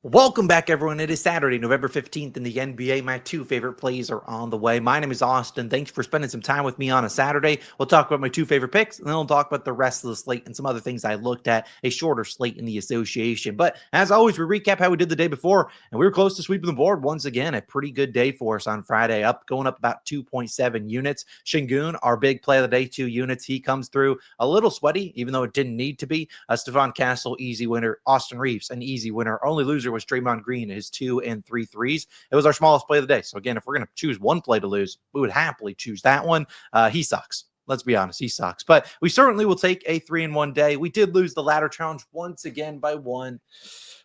Welcome back, everyone. It is Saturday, November 15th in the NBA. My two favorite plays are on the way. My name is Austin. Thanks for spending some time with me on a Saturday. We'll talk about my two favorite picks, and then we'll talk about the rest of the slate and some other things I looked at, a shorter slate in the association. But as always, we recap how we did the day before, and we were close to sweeping the board once again. A pretty good day for us on Friday, going up about 2.7 units. Shingun, our big play of the day, 2 units. He comes through a little sweaty, even though it didn't need to be. Stephon Castle, easy winner. Austin Reeves, an easy winner. Our only loser was Draymond Green, his 2 and 3 threes. It was our smallest play of the day. So again, if we're going to choose one play to lose, we would happily choose that one. He sucks. Let's be honest, he sucks. But we certainly will take a 3-1 day. We did lose the ladder challenge once again by 1.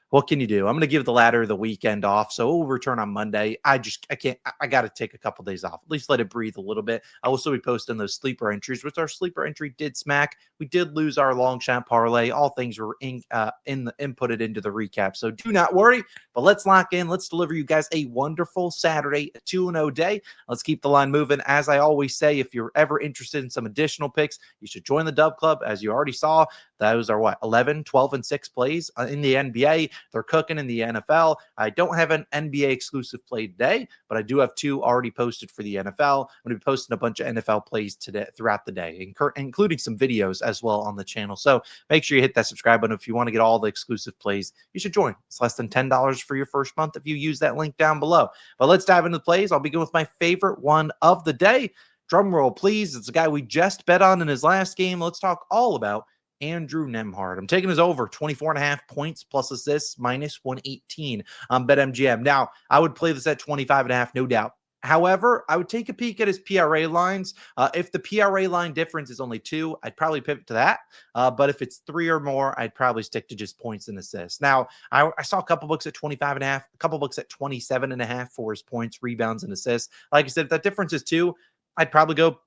What can you do? I'm going to give the ladder the weekend off, so we'll return on Monday. I can't. I got to take a couple days off. At least let it breathe a little bit. I will still be posting those sleeper entries, which our sleeper entry did smack. We did lose our long shot parlay. All things were inputted into the recap, so do not worry. But let's lock in. Let's deliver you guys a wonderful Saturday, a 2-0 day. Let's keep the line moving. As I always say, if you're ever interested in some additional picks, you should join the Dub Club. As you already saw, those are 11, 12, and 6 plays in the NBA. They're cooking in the NFL. I don't have an NBA exclusive play today, but I do have 2 already posted for the NFL. I'm going to be posting a bunch of NFL plays today throughout the day, including some videos as well on the channel. So make sure you hit that subscribe button if you want to get all the exclusive plays. You should join. It's less than $10 for your first month if you use that link down below. But let's dive into the plays. I'll begin with my favorite one of the day. Drum roll, please. It's a guy we just bet on in his last game. Let's talk all about Andrew Nembhard. I'm taking his over 24.5 points plus assists minus 118 on BetMGM. Now, I would play this at 25.5, no doubt. However, I would take a peek at his PRA lines. If the PRA line difference is only 2, I'd probably pivot to that. But if it's 3 or more, I'd probably stick to just points and assists. Now, I saw a couple books at 25.5, a couple books at 27.5 for his points, rebounds, and assists. Like I said, if that difference is 2, I'd probably go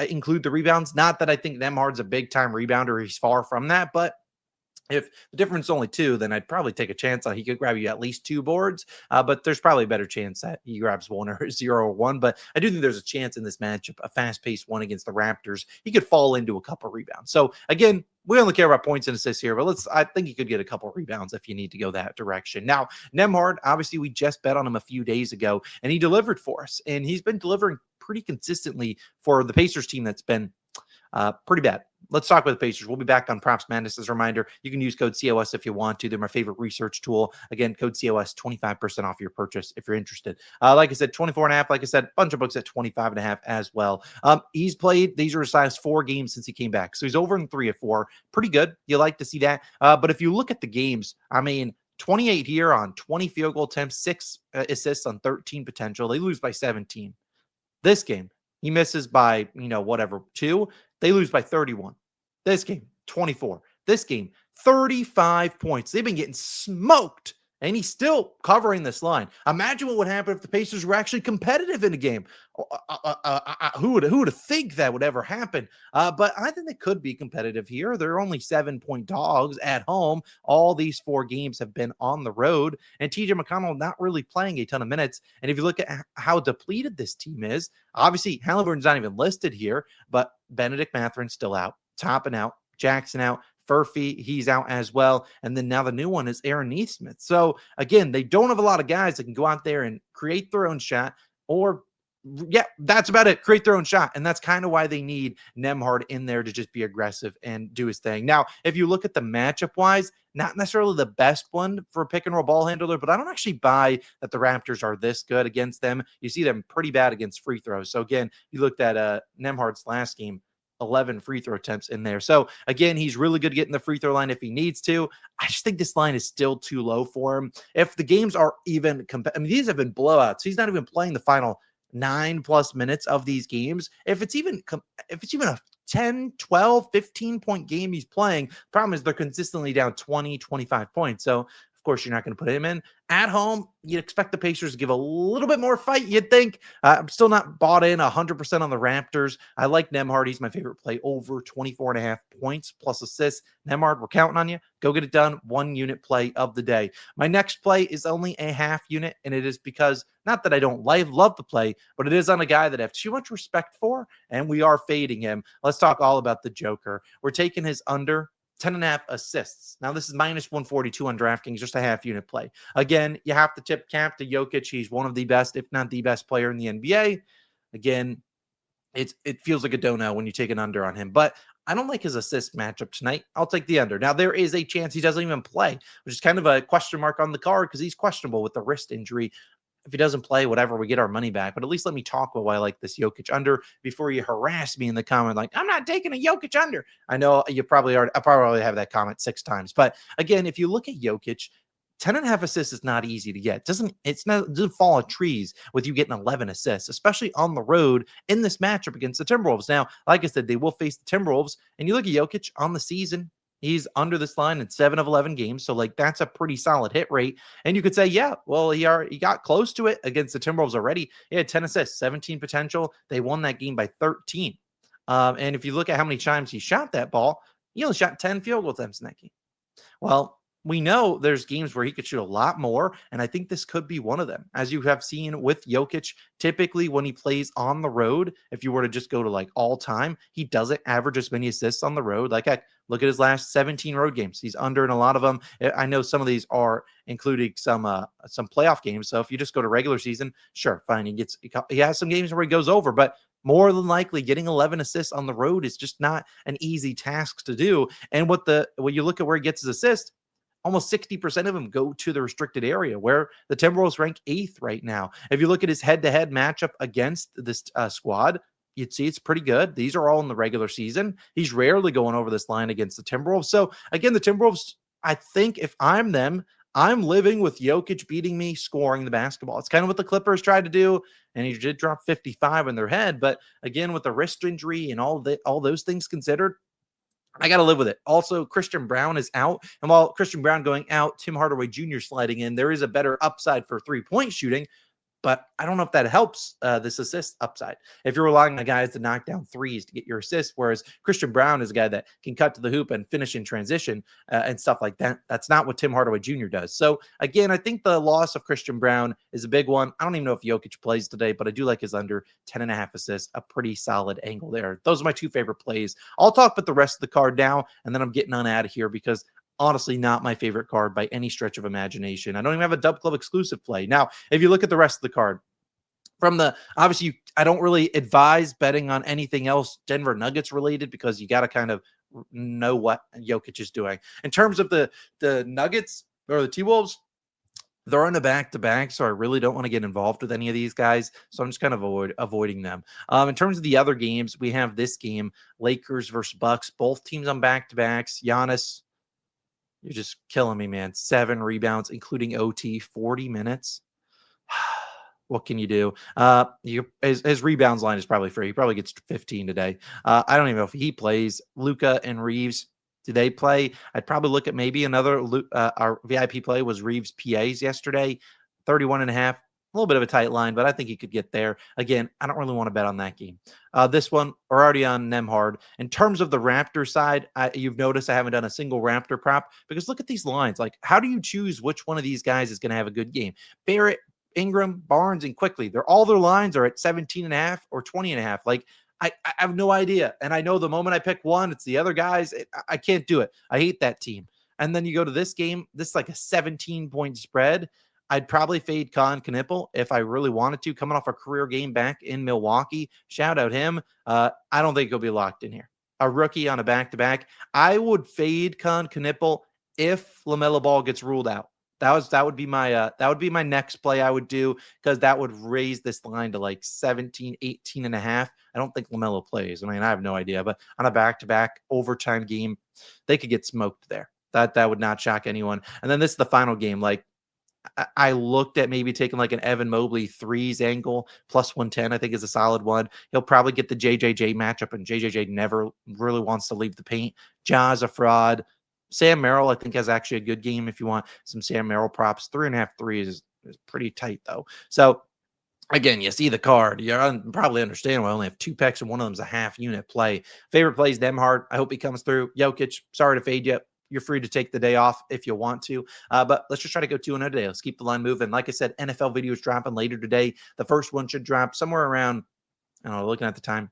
include the rebounds. Not that I think Nembhard's a big time rebounder. He's far from that. But if the difference is only 2, then I'd probably take a chance on he could grab you at least 2 boards. But there's probably a better chance that he grabs 1 or 0 or 1. But I do think there's a chance in this matchup, a fast-paced one against the Raptors, he could fall into a couple rebounds. So again, we only care about points and assists here, but I think he could get a couple rebounds if you need to go that direction. Now, Nembhard, obviously, we just bet on him a few days ago, and he delivered for us. And he's been delivering pretty consistently for the Pacers team that's been pretty bad. Let's talk about the Pacers. We'll be back on Props Madness. As a reminder, you can use code COS if you want to. They're my favorite research tool. Again, code COS, 25% off your purchase if you're interested. Like I said, 24.5. Like I said, a bunch of books at 25.5 as well. He's played, these are his last 4 games since he came back. So he's over in 3 of 4. Pretty good. You like to see that. But if you look at the games, I mean, 28 here on 20 field goal attempts, 6 assists on 13 potential. They lose by 17. This game, he misses by, 2. They lose by 31. This game, 24. This game, 35 points. They've been getting smoked, and he's still covering this line. Imagine what would happen if the Pacers were actually competitive in a game. Who would have think that would ever happen? But I think they could be competitive here. They're only 7-point dogs at home. All these 4 games have been on the road, and TJ McConnell not really playing a ton of minutes. And if you look at how depleted this team is, obviously Halliburton's not even listed here, but Benedict Matherin's still out, Toppin out, Jackson out, Furphy, he's out as well. And then now the new one is Aaron Neesmith. So again, they don't have a lot of guys that can go out there and create their own shot, or that's about it. Create their own shot. And that's kind of why they need Nembhard in there to just be aggressive and do his thing. Now, if you look at the matchup wise, not necessarily the best one for a pick and roll ball handler, but I don't actually buy that the Raptors are this good against them. You see them pretty bad against free throws. So again, you looked at Nembhard's last game, 11 free throw attempts in there. So again, he's really good getting the free throw line if he needs to. I just think this line is still too low for him. If the games are even, these have been blowouts. He's not even playing the final 9+ minutes of these games. If it's even a 10, 12, 15-point game he's playing, problem is they're consistently down 20, 25 points. So of course, you're not going to put him in. At home, you'd expect the Pacers to give a little bit more fight, you'd think. I'm still not bought in 100% on the Raptors. I like Nembhard. He's my favorite play, over 24.5 points plus assists. Nembhard, we're counting on you. Go get it done. 1 unit play of the day. My next play is only a half unit, and it is because, not that I don't love the play, but it is on a guy that I have too much respect for, and we are fading him. Let's talk all about the Joker. We're taking his under 10.5 assists. Now, this is minus 142 on DraftKings, just a half unit play. Again, you have to tip cap to Jokic. He's one of the best, if not the best player in the NBA. Again, it feels like a donut when you take an under on him, but I don't like his assist matchup tonight. I'll take the under. Now, there is a chance he doesn't even play, which is kind of a question mark on the card because he's questionable with the wrist injury. If he doesn't play, whatever, we get our money back. But at least let me talk about why I like this Jokic under before you harass me in the comment like, I'm not taking a Jokic under. I know you probably are. I probably have that comment 6 times. But again, if you look at Jokic, 10.5 assists is not easy to get. It doesn't fall on trees with you getting 11 assists, especially on the road in this matchup against the Timberwolves. Now, like I said, they will face the Timberwolves. And you look at Jokic on the season, he's under this line in 7 of 11 games. So, like, that's a pretty solid hit rate. And you could say, yeah, well, he got close to it against the Timberwolves already. He had 10 assists, 17 potential. They won that game by 13. And if you look at how many times he shot that ball, he only shot 10 field goal attempts in that game. Well, we know there's games where he could shoot a lot more, and I think this could be one of them. As you have seen with Jokic, typically when he plays on the road, if you were to just go to like all time, he doesn't average as many assists on the road. Like, look at his last 17 road games. He's under in a lot of them. I know some of these are including some playoff games. So if you just go to regular season, sure, fine. He has some games where he goes over, but more than likely getting 11 assists on the road is just not an easy task to do. And when you look at where he gets his assist, almost 60% of them go to the restricted area, where the Timberwolves rank 8th right now. If you look at his head-to-head matchup against this squad, you'd see it's pretty good. These are all in the regular season. He's rarely going over this line against the Timberwolves. So, again, the Timberwolves, I think if I'm them, I'm living with Jokic beating me, scoring the basketball. It's kind of what the Clippers tried to do, and he did drop 55 in their head. But, again, with the wrist injury and all those things considered, I got to live with it. Also, Christian Brown is out. And while Christian Brown going out, Tim Hardaway Jr. sliding in, there is a better upside for three-point shooting. But I don't know if that helps this assist upside. If you're relying on guys to knock down threes to get your assist, whereas Christian Brown is a guy that can cut to the hoop and finish in transition and stuff like that. That's not what Tim Hardaway Jr. does. So, again, I think the loss of Christian Brown is a big one. I don't even know if Jokic plays today, but I do like his under 10.5 assists, a pretty solid angle there. Those are my two favorite plays. I'll talk about the rest of the card now, and then I'm getting on out of here because honestly not my favorite card by any stretch of imagination. I don't even have a Dub Club exclusive play. Now, if you look at the rest of the card, obviously, I don't really advise betting on anything else Denver Nuggets related because you got to kind of know what Jokic is doing. In terms of the Nuggets or the T-Wolves, they're on a back-to-back, so I really don't want to get involved with any of these guys. So I'm just kind of avoiding them. In terms of the other games, we have this game, Lakers versus Bucks. Both teams on back-to-backs. Giannis, you're just killing me, man. 7 rebounds, including OT, 40 minutes. What can you do? His rebounds line is probably free. He probably gets 15 today. I don't even know if he plays. Luka and Reeves, do they play? I'd probably look at maybe another. Our VIP play was Reeves PAs yesterday, 31.5. A little bit of a tight line, but I think he could get there. Again, I don't really want to bet on that game. This one, we're already on Nemhard. In terms of the Raptor side, you've noticed I haven't done a single Raptor prop because look at these lines. Like, how do you choose which one of these guys is going to have a good game? Barrett, Ingram, Barnes, and Quickly. All their lines are at 17.5 or 20.5. Like, I have no idea. And I know the moment I pick one, it's the other guys. I can't do it. I hate that team. And then you go to this game. This is like a 17-point spread. I'd probably fade Con Knipple if I really wanted to, coming off a career game back in Milwaukee. Shout out him. I don't think he'll be locked in here. A rookie on a back-to-back. I would fade Con Knipple if LaMelo Ball gets ruled out. That would be my next play I would do because that would raise this line to like 17, 18 and a half. I don't think LaMelo plays. I mean, I have no idea, but on a back-to-back overtime game, they could get smoked there. That would not shock anyone. And then this is the final game. Like, I looked at maybe taking like an Evan Mobley threes angle plus 110, I think is a solid one. He'll probably get the JJJ matchup, and JJJ never really wants to leave the paint. Ja's a fraud. Sam Merrill, I think, has actually a good game if you want some Sam Merrill props. 3.5 threes is pretty tight, though. So, again, you see the card. You probably understand why I only have 2 picks, and one of them is a half unit play. Favorite plays, Demhard. I hope he comes through. Jokic, sorry to fade you. You're free to take the day off if you want to. But let's just try to go 2-0 today. Let's keep the line moving. Like I said, NFL videos dropping later today. The first one should drop somewhere around, I don't know, looking at the time,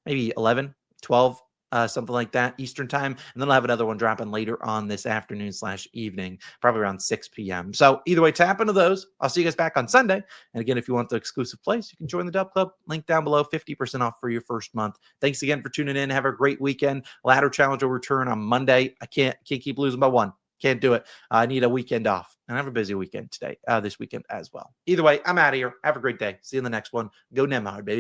maybe 11, 12. something like that, Eastern time. And then I'll have another one dropping later on this afternoon/evening, probably around 6 p.m. So either way, tap into those. I'll see you guys back on Sunday. And again, if you want the exclusive place, you can join the Dub Club. Link down below, 50% off for your first month. Thanks again for tuning in. Have a great weekend. Ladder Challenge will return on Monday. I can't keep losing by one. Can't do it. I need a weekend off. And I have a busy weekend today, this weekend as well. Either way, I'm out of here. Have a great day. See you in the next one. Go Nemhard, baby.